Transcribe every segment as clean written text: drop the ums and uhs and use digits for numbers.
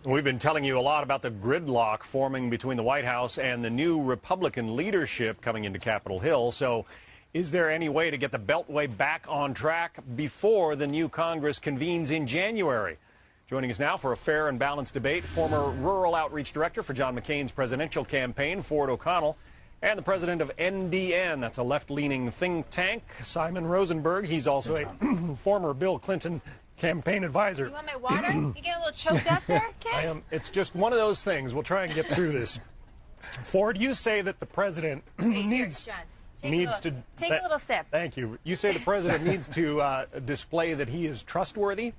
We've been telling you a lot about the gridlock forming between the White House and the new Republican leadership coming into Capitol Hill. So is there any way to get the Beltway back on track before the new Congress convenes in January? Joining us now for a fair and balanced debate, former Rural Outreach Director for John McCain's presidential campaign, Ford O'Connell, and the president of NDN, that's a left-leaning think tank, Simon Rosenberg. He's also a former Bill Clinton campaign advisor. You want my water? You get a little choked up there, kid? I am. It's just one of those things. We'll try and get through this. Ford, you say that the president needs John, take a little sip. Thank you. You say the president needs to display that he is trustworthy?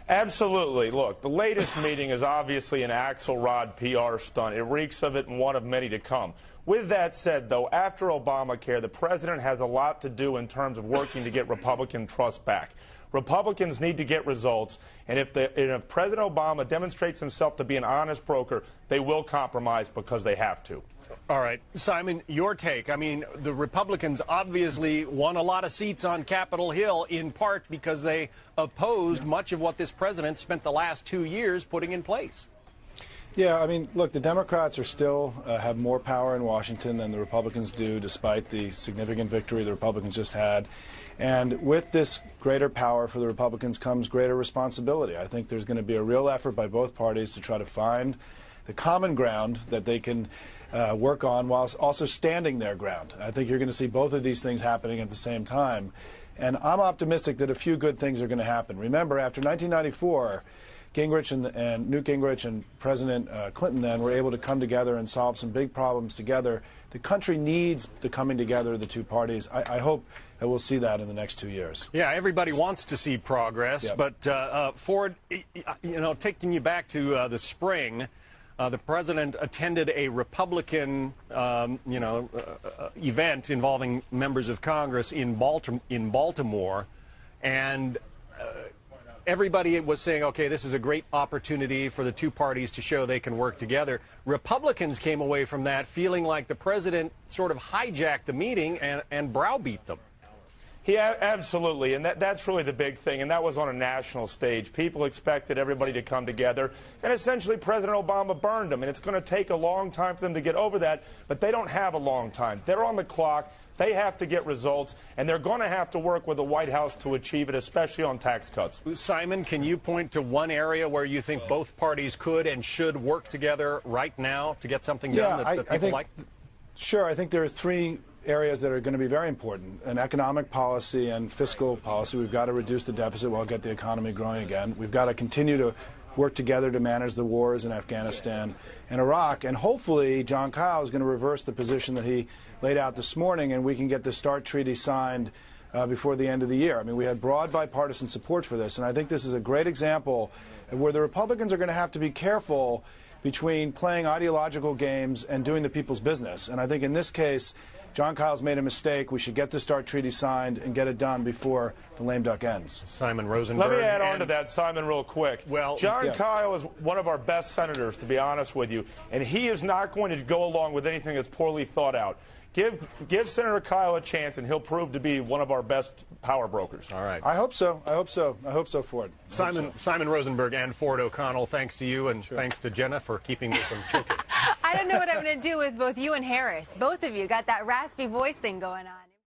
Absolutely. Look, the latest meeting is obviously an Axelrod PR stunt. It reeks of it and one of many to come. With that said, though, after Obamacare, the president has a lot to do in terms of working to get Republican trust back. Republicans need to get results, and if President Obama demonstrates himself to be an honest broker, they will compromise because they have to. All right. Simon, your take. I mean, the Republicans obviously won a lot of seats on Capitol Hill in part because they opposed much of what this president spent the last 2 years putting in place. Yeah, I mean, look, the Democrats are still have more power in Washington than the Republicans do, despite the significant victory the Republicans just had. And with this greater power for the Republicans comes greater responsibility. I think there's going to be a real effort by both parties to try to find the common ground that they can work on while also standing their ground. I think you're going to see both of these things happening at the same time. And I'm optimistic that a few good things are going to happen. Remember, after 1994, Gingrich and Newt Gingrich and President Clinton then were able to come together and solve some big problems together. The country needs the coming together of the two parties. I hope that we'll see that in the next 2 years. Yeah, everybody wants to see progress, yep. But Ford, you know, taking you back to the spring, the president attended a Republican, event involving members of Congress in Baltimore, and everybody was saying, okay, this is a great opportunity for the two parties to show they can work together. Republicans came away from that feeling like the president sort of hijacked the meeting and browbeat them. Absolutely, and that's really the big thing, and that was on a national stage. People expected everybody to come together, and essentially President Obama burned them, and it's going to take a long time for them to get over that, but they don't have a long time. They're on the clock. They have to get results, and they're going to have to work with the White House to achieve it, especially on tax cuts. Simon, can you point to one area where you think both parties could and should work together right now to get something done that people like? Sure. I think there are three areas that are going to be very important: an economic policy and fiscal policy. We've got to reduce the deficit while get the economy growing again. We've got to continue to work together to manage the wars in Afghanistan and Iraq. And hopefully John Kyle is going to reverse the position that he laid out this morning, and we can get the START treaty signed before the end of the year. I mean, we had broad bipartisan support for this, and I think this is a great example of where the Republicans are going to have to be careful between playing ideological games and doing the people's business. And I think in this case, John Kyle's made a mistake. We should get the START treaty signed and get it done before the lame duck ends. Simon Rosenberg. Let me add on to that, Simon, real quick. Well, John Kyle is one of our best senators, to be honest with you, and he is not going to go along with anything that's poorly thought out. Give Senator Kyle a chance, and he'll prove to be one of our best power brokers. All right. I hope so. I hope so. I hope so, Ford. Simon Rosenberg and Ford O'Connell, thanks to you, and thanks to Jenna for keeping me from choking. I don't know what I'm going to do with both you and Harris. Both of you got that raspy voice thing going on.